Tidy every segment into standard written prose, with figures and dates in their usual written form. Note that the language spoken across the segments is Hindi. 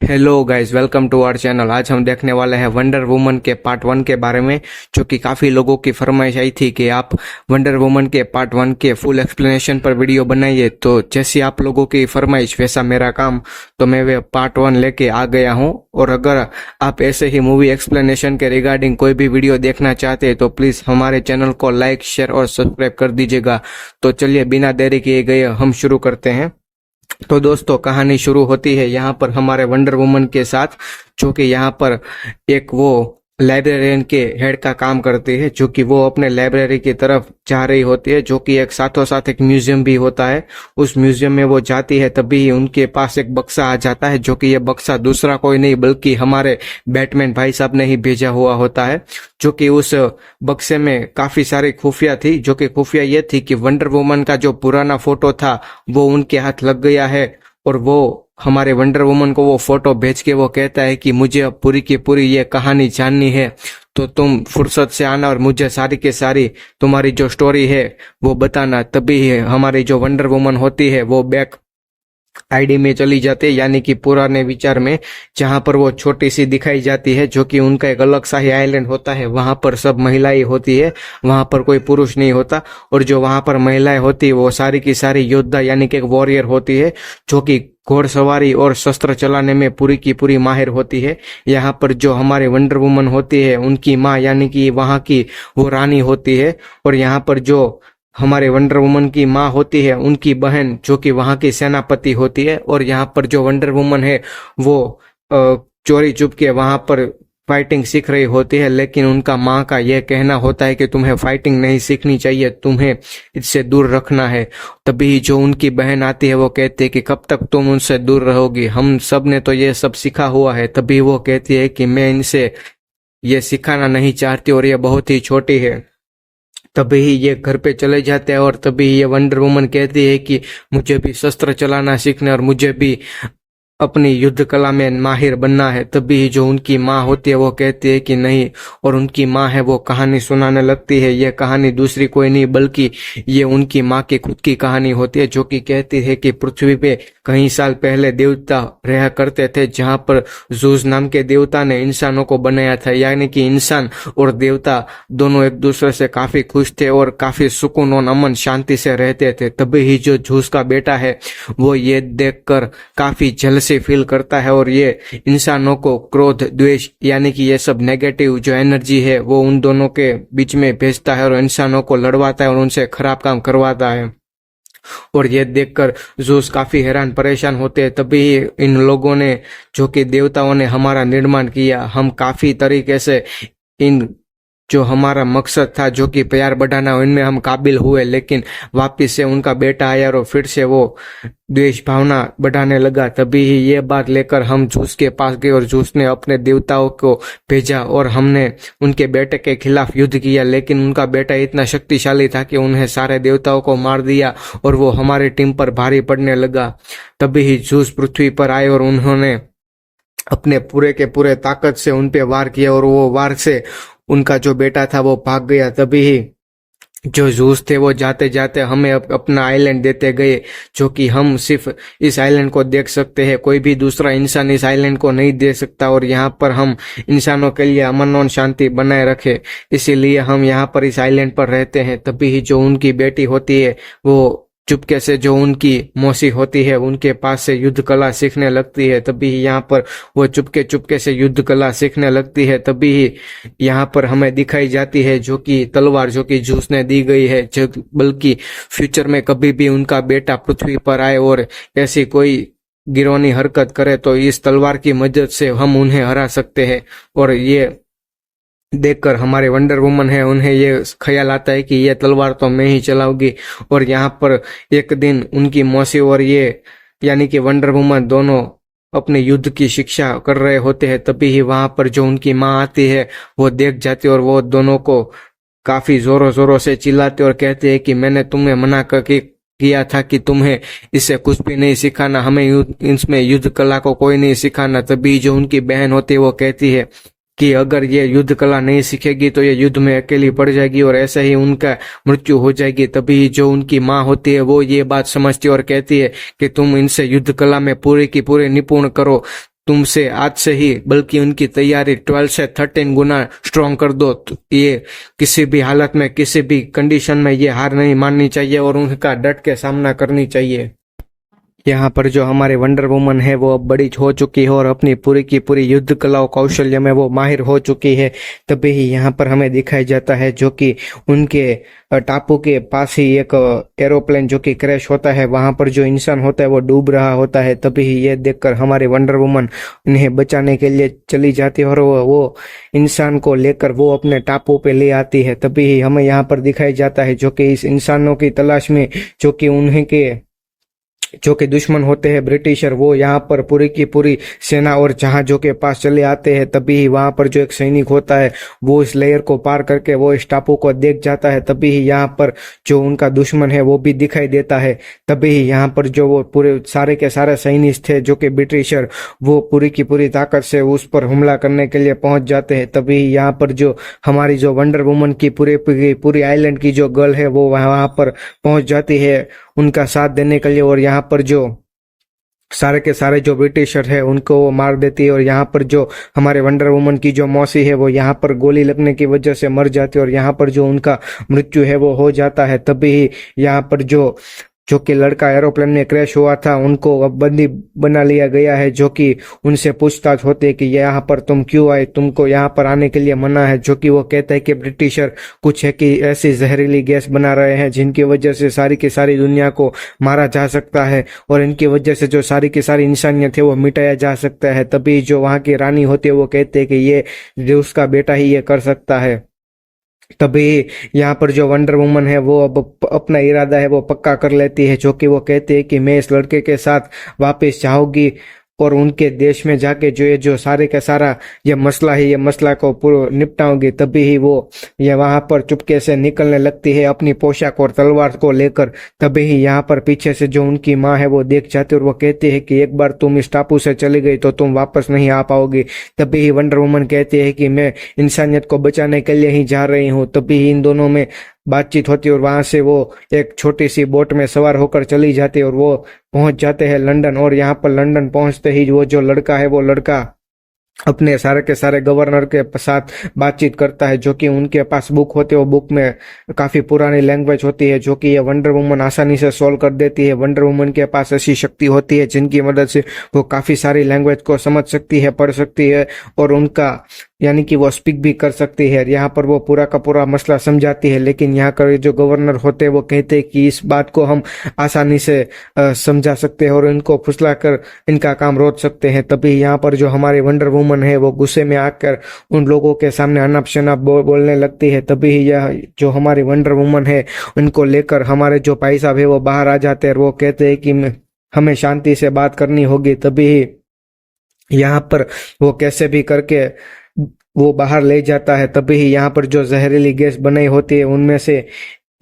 Hello guys, welcome to our channel. आज हम देखने वाले हैं वंडर वुमन के पार्ट 1 के बारे में, जो कि काफ़ी लोगों की फरमाइश आई थी कि आप वंडर वुमन के पार्ट 1 के फुल एक्सप्लेनेशन पर वीडियो बनाइए। तो जैसी आप लोगों की फरमाइश वैसा मेरा काम, तो मैं वे पार्ट 1 लेके आ गया हूं। और अगर आप ऐसे ही मूवी एक्सप्लेनेशन के रिगार्डिंग कोई भी वीडियो देखना चाहते हैं तो प्लीज़ हमारे चैनल को लाइक, शेयर और सब्सक्राइब कर दीजिएगा। तो चलिए बिना देरी किए गए हम शुरू करते हैं। तो दोस्तों, कहानी शुरू होती है यहाँ पर हमारे वंडर वुमन के साथ, जो कि यहाँ पर एक वो लाइब्रेरियन के हेड का काम करती है, जो कि वो अपने लाइब्रेरी की तरफ जा रही होती है, जो कि एक साथों साथ एक म्यूजियम भी होता है। उस म्यूजियम में वो जाती है, तभी उनके पास एक बक्सा आ जाता है, जो कि ये बक्सा दूसरा कोई नहीं बल्कि हमारे बैटमैन भाई साहब ने ही भेजा हुआ होता है। जो कि उस बक्से में काफी सारी खुफिया थी, जो कि खुफिया ये थी कि वंडर वुमन का जो पुराना फोटो था वो उनके हाथ लग गया है। और वो हमारे वंडर वुमन को वो फोटो भेज के वो कहता है कि मुझे अब पूरी की पूरी ये कहानी जाननी है, तो तुम फुर्सत से आना और मुझे सारी की सारी तुम्हारी जो स्टोरी है वो बताना। तभी हमारी जो वंडर वुमन होती है वो बैक आईडी में चली जाती है, यानी कि पुराने विचार में, जहां पर वो छोटी सी दिखाई जाती है, जो कि उनका एक अलग सा ही आइलैंड होता है। वहां पर सब महिलाएं होती है, वहां पर कोई पुरुष नहीं होता। और जो वहां पर महिलाएं होती है वो सारी की सारी योद्धा यानी कि एक वॉरियर होती है, जो कि घोड़सवारी और शस्त्र चलाने में पूरी की पूरी माहिर होती है। यहाँ पर जो हमारे वंडर वुमन होती है उनकी माँ यानी कि वहां की वो रानी होती है। और यहाँ पर जो हमारे वंडर वुमन की माँ होती है उनकी बहन, जो कि वहां की सेनापति होती है। और यहाँ पर जो वंडर वुमन है वो चोरी चुप के वहां पर फाइटिंग सीख रही होती है, लेकिन उनका माँ का यह कहना होता है कि तुम्हें फाइटिंग नहीं सीखनी चाहिए, तुम्हें इससे दूर रखना है। तभी जो उनकी बहन आती है वो कहती है कि कब तक तुम उनसे दूर रहोगी, हम सब ने तो ये सब सीखा हुआ है। तभी वो कहती है कि मैं इनसे ये सिखाना नहीं चाहती और ये बहुत ही छोटी है। तभी ये घर पे चले जाते हैं और तभी ये वंडर वुमन कहती है कि मुझे भी शस्त्र चलाना सीखना और मुझे भी अपनी युद्ध कला में माहिर बनना है। तभी जो उनकी माँ होती है वो कहती है कि नहीं, और उनकी माँ है वो कहानी सुनाने लगती है। यह कहानी दूसरी कोई नहीं बल्कि ये उनकी माँ की खुद की कहानी होती है, जो कि कहती है कि पृथ्वी पे कई साल पहले देवता रहा करते थे, जहाँ पर जूस नाम के देवता ने इंसानों को बनाया था, यानी कि इंसान और देवता दोनों एक दूसरे से काफी खुश थे और काफी सुकून और अमन शांति से रहते थे। तभी ही जो जूस का बेटा है वो ये देखकर काफी जलसी फील करता है और ये इंसानों को क्रोध, द्वेष यानी कि ये सब नेगेटिव जो एनर्जी है वो उन दोनों के बीच में भेजता है और इंसानों को लड़वाता है और उनसे खराब काम करवाता है। और ये देखकर जूस काफी हैरान परेशान होते हैं। तभी इन लोगों ने, जो कि देवताओं ने हमारा निर्माण किया, हम काफी तरीके से इन जो हमारा मकसद था जो कि प्यार बढ़ाना, इनमें हम काबिल हुए, लेकिन वापिस से उनका बेटा आया और फिर से वो द्वेष भावना बढ़ाने लगा। तभी ही ये बात लेकर हम जूस के पास गए और जूस ने अपने देवताओं को भेजा और हमने उनके बेटे के खिलाफ युद्ध किया, लेकिन उनका बेटा इतना शक्तिशाली था कि उन्हें सारे देवताओं को मार दिया और वो हमारी टीम पर भारी पड़ने लगा। तभी ही जूस पृथ्वी पर आए और उन्होंने अपने पूरे के पूरे ताकत से उन पे वार किया और वो वार से उनका जो बेटा था वो भाग गया। तभी ही जो जूस थे वो जाते जाते हमें अपना आइलैंड देते गए, जो कि हम सिर्फ इस आइलैंड को देख सकते हैं, कोई भी दूसरा इंसान इस आइलैंड को नहीं दे सकता। और यहाँ पर हम इंसानों के लिए अमन और शांति बनाए रखे, इसीलिए हम यहाँ पर इस आइलैंड पर रहते हैं। तभी ही जो उनकी बेटी होती है वो चुपके से, जो उनकी मौसी होती है, उनके पास से युद्ध कला सीखने लगती है। तभी यहाँ पर वो चुपके चुपके से युद्ध कला सीखने लगती है। तभी यहाँ पर हमें दिखाई जाती है जो कि तलवार, जो कि जूस ने दी गई है, जो बल्कि फ्यूचर में कभी भी उनका बेटा पृथ्वी पर आए और ऐसी कोई गिरोनी हरकत करे तो इस तलवार की मदद से हम उन्हें हरा सकते हैं। और ये देखकर हमारे वंडर वुमन है उन्हें ये ख्याल आता है कि ये तलवार तो मैं ही चलाऊंगी। और यहाँ पर एक दिन उनकी मौसी और ये यानी कि वंडर वुमन दोनों अपने युद्ध की शिक्षा कर रहे होते हैं। तभी ही वहां पर जो उनकी माँ आती है वो देख जाती है और वो दोनों को काफी जोरों जोरों से चिल्लाते और कहते हैं कि मैंने तुम्हें मना करके किया था कि तुम्हें इससे कुछ भी नहीं सिखाना, हमें इसमें युद्ध कला को कोई नहीं सिखाना। तभी जो उनकी बहन होती है वो कहती है कि अगर ये युद्ध कला नहीं सीखेगी तो ये युद्ध में अकेली पड़ जाएगी और ऐसे ही उनका मृत्यु हो जाएगी। तभी जो उनकी माँ होती है वो ये बात समझती है और कहती है कि तुम इनसे युद्ध कला में पूरी की पूरी निपुण करो, तुमसे आज से ही बल्कि उनकी तैयारी 12 से 13 गुना स्ट्रॉन्ग कर दो। तो ये किसी भी हालत में किसी भी कंडीशन में ये हार नहीं माननी चाहिए और उनका डट के सामना करनी चाहिए। यहाँ पर जो हमारे वंडर वुमन है वो अब बड़ी हो चुकी है और अपनी पूरी की पूरी युद्ध कला और कौशल्य में वो माहिर हो चुकी है। तभी ही यहाँ पर हमें दिखाया जाता है जो कि उनके टापू के पास ही एक एरोप्लेन जो कि क्रैश होता है, वहां पर जो इंसान होता है वो डूब रहा होता है। तभी ही ये देखकर हमारी वंडर वुमन उन्हें बचाने के लिए चली जाती है और वो इंसान को लेकर वो अपने टापू पे ले आती है। तभी ही हमें यहाँ पर दिखाया जाता है जो कि इस इंसानों की तलाश में जो कि दुश्मन होते हैं ब्रिटिशर, वो यहाँ पर पूरी की पूरी सेना और जहाजों के पास चले आते हैं। तभी ही वहां पर जो एक सैनिक होता है वो इस लेयर को पार करके वो इस टापू को देख जाता है। तभी ही यहाँ पर जो उनका दुश्मन है वो भी दिखाई देता है। तभी ही यहाँ पर जो वो पूरे सारे के सारे सैनिक थे जो कि ब्रिटिशर, वो पूरी की पूरी ताकत से उस पर हमला करने के लिए पहुंच जाते हैं। तभी यहाँ पर जो हमारी जो वंडर वुमन की पूरी आइलैंड की जो गर्ल है वो वहां पर पहुंच जाती है उनका साथ देने के लिए और यहाँ पर जो सारे के सारे जो ब्रिटिशर है उनको वो मार देती है। और यहाँ पर जो हमारे वंडर वुमन की जो मौसी है वो यहाँ पर गोली लगने की वजह से मर जाती है और यहाँ पर जो उनका मृत्यु है वो हो जाता है। तभी ही यहाँ पर जो कि लड़का एरोप्लेन में क्रैश हुआ था उनको अब बंदी बना लिया गया है, जो कि उनसे पूछताछ होती है कि यहाँ पर तुम क्यों आए, तुमको यहाँ पर आने के लिए मना है। जो कि वो कहता है कि ब्रिटिशर कुछ है कि ऐसी जहरीली गैस बना रहे हैं जिनकी वजह से सारी की सारी दुनिया को मारा जा सकता है और इनकी वजह से जो सारी की सारी इंसानियत है वो मिटाया जा सकता है। तभी जो वहां की रानी होती है वो कहते हैं कि ये जो उसका बेटा ही ये कर सकता है। तभी यहाँ पर जो वंडर वुमन है वो अब अपना इरादा है वो पक्का कर लेती है, जो कि वो कहते हैं कि मैं इस लड़के के साथ वापस जाऊंगी और उनके देश में जाके जो सारे का सारा ये मसला है ये मसला को पूरा निपटाऊंगी। तभी ही वो ये वहां पर चुपके से निकलने लगती है अपनी पोशाक और तलवार को लेकर। तभी ही यहाँ पर पीछे से जो उनकी माँ है वो देख जाती है और वो कहती है कि एक बार तुम इस टापू से चली गई तो तुम वापस नहीं आ पाओगी। तभी ही वंडर वुमन कहती है कि मैं इंसानियत को बचाने के लिए ही जा रही हूँ। तभी ही इन दोनों में बातचीत होती है और वहां से वो एक छोटी सी बोट में सवार होकर चली जाती है और वो पहुंच जाते हैं लंदन। और यहाँ पर लंदन पहुंचते ही वो जो लड़का है वो लड़का अपने सारे के सारे गवर्नर के साथ बातचीत करता है, जो कि उनके पास बुक होती है। वो बुक में काफी पुरानी लैंग्वेज होती है जो कि ये वंडर वुमन आसानी से सॉल्व कर देती है। वंडर वुमन के पास ऐसी शक्ति होती है जिनकी मदद से वो काफी सारी लैंग्वेज को समझ सकती है, पढ़ सकती है और उनका यानी कि वो स्पीक भी कर सकती है। यहाँ पर वो पूरा का पूरा मसला समझाती है, लेकिन यहाँ का जो गवर्नर होते हैं वो कहते हैं कि इस बात को हम आसानी से समझा सकते हैं और इनको फुसला कर इनका काम रोक सकते हैं। तभी यहाँ पर जो हमारी वंडर वुमन है वो गुस्से में आकर उन लोगों के सामने अनाप शनाप बोलने लगती है। तभी यह जो हमारी वंडर वुमन है उनको लेकर हमारे जो भाई साहब है वो बाहर आ जाते हैं और वो कहते हैं कि हमें शांति से बात करनी होगी। तभी यहाँ पर वो कैसे भी करके वो बाहर ले जाता है। तभी ही यहाँ पर जो जहरीली गैस बनाई होती है उनमें से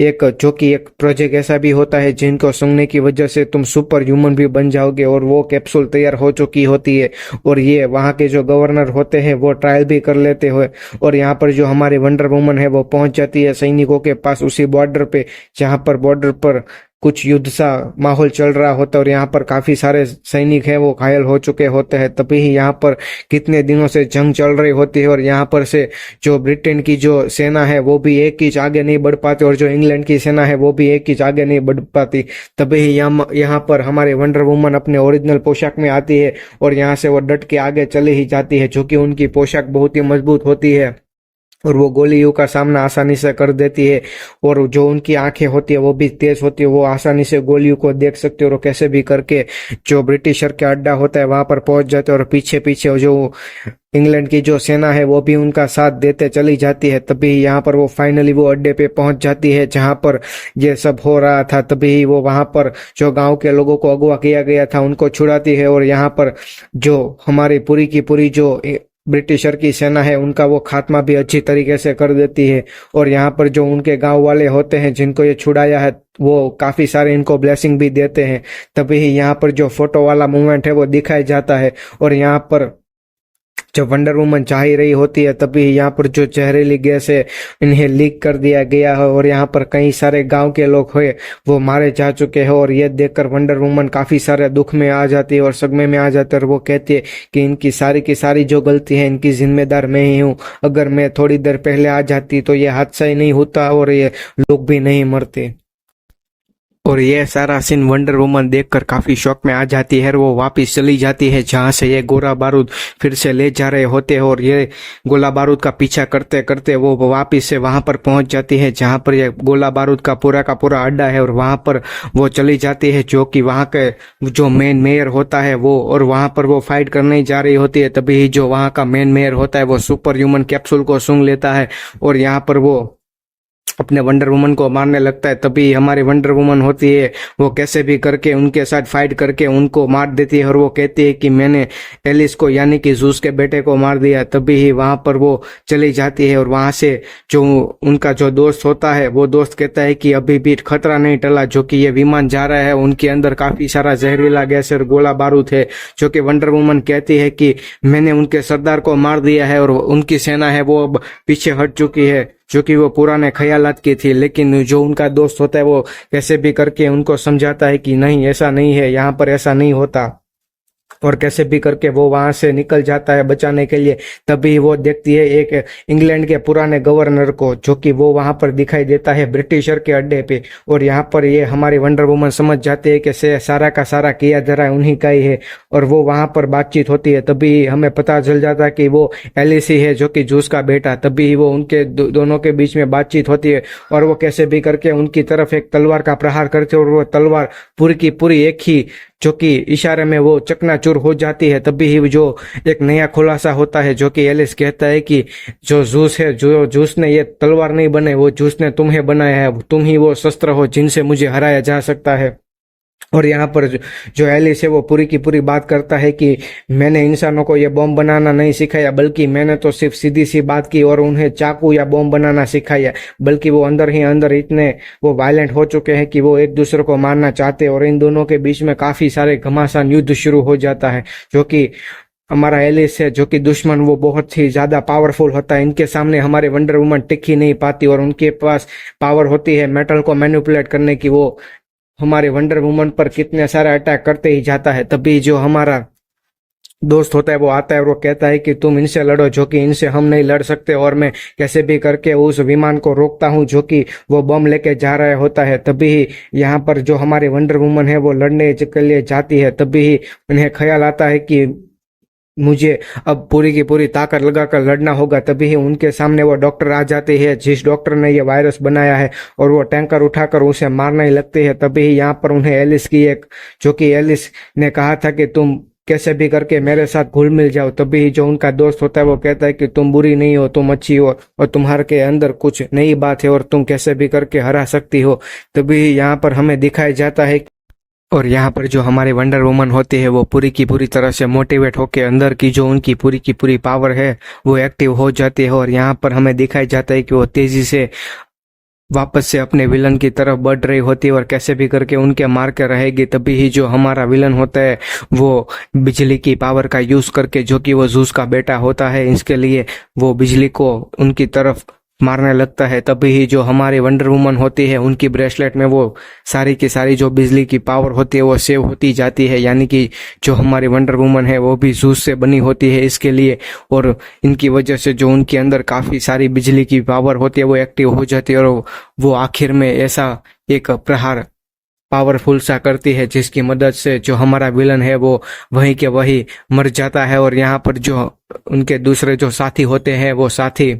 एक जो कि एक प्रोजेक्ट ऐसा भी होता है जिनको सूंघने की वजह से तुम सुपर ह्यूमन भी बन जाओगे, और वो कैप्सूल तैयार हो चुकी होती है और ये वहाँ के जो गवर्नर होते हैं वो ट्रायल भी कर लेते हुए। और यहाँ पर जो हमारी वंडर वुमन है वो पहुंच जाती है सैनिकों के पास उसी बॉर्डर पे जहाँ पर बॉर्डर पर कुछ युद्ध सा माहौल चल रहा होता है और यहाँ पर काफी सारे सैनिक हैं वो घायल हो चुके होते हैं। तभी ही यहाँ पर कितने दिनों से जंग चल रही होती है और यहाँ पर से जो ब्रिटेन की जो सेना है वो भी एक इंच आगे नहीं बढ़ पाती और जो इंग्लैंड की सेना है वो भी एक इंच आगे नहीं बढ़ पाती। तभी ही यहाँ पर हमारे वंडर वुमन अपने ओरिजिनल पोशाक में आती है और यहाँ से वो डट के आगे चली ही जाती है, जो कि उनकी पोशाक बहुत ही मजबूत होती है और वो गोलियों का सामना आसानी से कर देती है। और जो उनकी आंखें होती है वो भी तेज होती है, वो आसानी से गोलियों को देख सकते हैं और कैसे भी करके जो ब्रिटिशर का अड्डा होता है वहां पर पहुंच जाते हैं और पीछे पीछे जो इंग्लैंड की जो सेना है वो भी उनका साथ देते चली जाती है। तभी यहाँ पर वो फाइनली वो अड्डे पे पहुंच जाती है जहां पर ये सब हो रहा था। तभी वो वहां पर जो गांव के लोगों को अगवा किया गया था उनको छुड़ाती है और यहाँ पर जो हमारी पूरी की पूरी जो ब्रिटिशर की सेना है उनका वो खात्मा भी अच्छी तरीके से कर देती है। और यहाँ पर जो उनके गांव वाले होते हैं जिनको ये छुड़ाया है वो काफी सारे इनको ब्लेसिंग भी देते हैं। तभी यहाँ पर जो फोटो वाला मूवमेंट है वो दिखाया जाता है और यहाँ पर जब वंडर वुमन चाह ही रही होती है तभी यहाँ पर जो जहरीली गैस है इन्हें लीक कर दिया गया है और यहाँ पर कई सारे गांव के लोग हुए वो मारे जा चुके हैं। और ये देखकर वंडर वुमन काफी सारे दुख में आ जाती है और सदमे में आ जाती है और वो कहती है कि इनकी सारी की सारी जो गलती है इनकी जिम्मेदार मैं ही हूँ। अगर मैं थोड़ी देर पहले आ जाती तो ये हादसा ही नहीं होता और ये लोग भी नहीं मरते। और ये सारा सीन वंडर वुमन देखकर काफी शौक में आ जाती है और वो वापस चली जाती है जहां से ये गोला बारूद फिर से ले जा रहे होते हैं। और ये गोला बारूद का पीछा करते करते वो वापस से वहां पर पहुंच जाती है जहां पर ये गोला बारूद का पूरा अड्डा है और वहां पर वो चली जाती है जो कि वहां के जो मेन मेयर होता है वो, और वहां पर वो फाइट करने जा रही होती है। तभी जो वहां का मेन मेयर होता है वो सुपर ह्यूमन कैप्सूल को सूंघ लेता है और यहाँ पर वो अपने वंडर वुमन को मारने लगता है। तभी हमारी वंडर वुमन होती है वो कैसे भी करके उनके साथ फाइट करके उनको मार देती है और वो कहती है कि मैंने एलिस को यानी कि जूस के बेटे को मार दिया। तभी ही वहां पर वो चली जाती है और वहां से जो उनका जो दोस्त होता है वो दोस्त कहता है कि अभी भी खतरा नहीं टला, जो कि ये विमान जा रहा है उनके अंदर काफी सारा जहरीला गैस और गोला बारूद है। जो कि वंडर वुमन कहती है कि मैंने उनके सरदार को मार दिया है और उनकी सेना है वो अब पीछे हट चुकी है, जो कि वो पुराने ख्यालात की थी। लेकिन जो उनका दोस्त होता है वो कैसे भी करके उनको समझाता है कि नहीं ऐसा नहीं है, यहाँ पर ऐसा नहीं होता, और कैसे भी करके वो वहां से निकल जाता है बचाने के लिए। तभी वो देखती है एक इंग्लैंड के पुराने गवर्नर को, जो कि वो वहां पर दिखाई देता है ब्रिटिशर के अड्डे पे। और यहाँ पर ये हमारी वंडर वुमन समझ जाते हैं कि सारा का सारा किया जरा उन्हीं का ही है और वो वहां पर बातचीत होती है। तभी हमें पता चल जाता है कि वो एलिस ही है जो कि जूस का बेटा। तभी वो उनके दोनों के बीच में बातचीत होती है और वो कैसे भी करके उनकी तरफ एक तलवार का प्रहार करते और वो तलवार पूरी की पूरी एक ही जो कि इशारे में वो चकनाचूर हो जाती है। तभी ही जो एक नया खुलासा होता है जो कि एलिस कहता है कि जो जूस है, जो जूस ने ये तलवार नहीं बनाई, वो जूस ने तुम्हें बनाया है, तुम ही वो शस्त्र हो जिनसे मुझे हराया जा सकता है। और यहाँ पर जो एलिस है वो पूरी की पूरी बात करता है कि मैंने इंसानों को ये बॉम्ब बनाना नहीं सिखाया, बल्कि मैंने तो सिर्फ सीधी सी बात की और उन्हें चाकू या बॉम्ब बनाना सिखाया। बल्कि वो अंदर ही अंदर इतने वो वायलेंट हो चुके हैं कि वो एक दूसरे को मारना चाहते हैं और इन दोनों के बीच में काफी सारे घमासान युद्ध शुरू हो जाता है। जो कि हमारा एलिस है जो कि दुश्मन वो बहुत ही ज्यादा पावरफुल होता है, इनके सामने हमारे वंडर वुमन टिक ही नहीं पाती और उनके पास पावर होती है मेटल को मैनिपुलेट करने की। वो हमारे वंडर वुमन पर कितने सारे अटैक करते ही जाता है। तभी जो हमारा दोस्त होता है वो आता है और वो कहता है कि तुम इनसे लड़ो, जो कि इनसे हम नहीं लड़ सकते, और मैं कैसे भी करके उस विमान को रोकता हूं जो कि वो बम लेके जा रहा होता है। तभी यहाँ पर जो हमारी वंडर वुमन है वो लड़ने के लिए जाती है। तभी उन्हें ख्याल आता है कि मुझे अब पूरी की पूरी ताकत लगाकर लड़ना होगा। तभी ही उनके सामने वो डॉक्टर आ जाते हैं जिस डॉक्टर ने ये वायरस बनाया है और वो टैंकर उठाकर उसे मारने लगते हैं। तभी ही यहाँ पर उन्हें एलिस की एक, जो कि एलिस ने कहा था कि तुम कैसे भी करके मेरे साथ घुल मिल जाओ। तभी ही जो उनका दोस्त होता है वो कहता है कि तुम बुरी नहीं हो, तुम अच्छी हो और तुम्हारे के अंदर कुछ नई बात है और तुम कैसे भी करके हरा सकती हो। तभी यहाँ पर हमें दिखाया जाता है और यहाँ पर जो हमारे वंडर वुमन होती है वो पूरी की पूरी तरह से मोटिवेट होकर अंदर की जो उनकी पूरी की पूरी पावर है वो एक्टिव हो जाती है। और यहाँ पर हमें दिखाई जाता है कि वो तेजी से वापस से अपने विलन की तरफ बढ़ रही होती है और कैसे भी करके उनके मार के रहेगी। तभी ही जो हमारा विलन होता है वो बिजली की पावर का यूज करके, जो कि वो जूस का बेटा होता है, इसके लिए वो बिजली को उनकी तरफ मारने लगता है। तभी ही जो हमारी वंडर वुमन होती है उनकी ब्रेसलेट में वो सारी की सारी जो बिजली की पावर होती है वो सेव होती जाती है, यानी कि जो हमारी वंडर वुमन है वो भी जूस से बनी होती है इसके लिए। और इनकी वजह से जो उनके अंदर काफी सारी बिजली की पावर होती है वो एक्टिव हो जाती है और वो आखिर में ऐसा एक प्रहार पावरफुल सा करती है जिसकी मदद से जो हमारा विलन है वो वहीं के वहीं मर जाता है। और यहाँ पर जो उनके दूसरे जो साथी होते हैं वो साथी,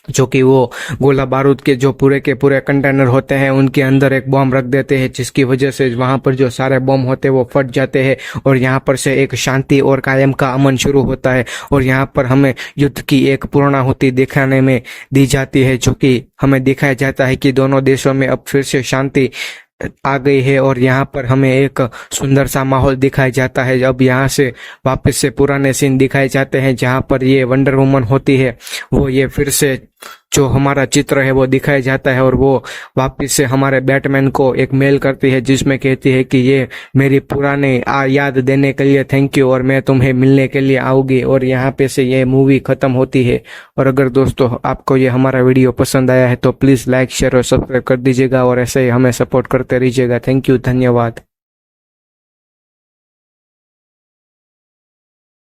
जो कि वो गोला बारूद के जो पूरे के पूरे कंटेनर होते हैं उनके अंदर एक बॉम्ब रख देते हैं, जिसकी वजह से वहां पर जो सारे बॉम्ब होते हैं वो फट जाते हैं और यहाँ पर से एक शांति और कायम का अमन शुरू होता है। और यहाँ पर हमें युद्ध की एक पूर्णाहुति दिखाने में दी जाती है, जो कि हमें दिखाया जाता है कि दोनों देशों में अब फिर से शांति आ गई है और यहाँ पर हमें एक सुंदर सा माहौल दिखाया जाता है। अब यहाँ से वापस से पुराने सीन दिखाए जाते हैं जहाँ पर ये वंडर वुमन होती है, वो ये फिर से जो हमारा चित्र है वो दिखाया जाता है और वो वापस से हमारे बैटमैन को एक मेल करती है जिसमें कहती है कि ये मेरी पुराने याद देने के लिए थैंक यू और मैं तुम्हें मिलने के लिए आऊंगी, और यहाँ पे से ये मूवी खत्म होती है। और अगर दोस्तों आपको ये हमारा वीडियो पसंद आया है तो प्लीज़ लाइक शेयर और सब्सक्राइब कर दीजिएगा और ऐसे ही हमें सपोर्ट करते रहिएगा। थैंक यू, धन्यवाद।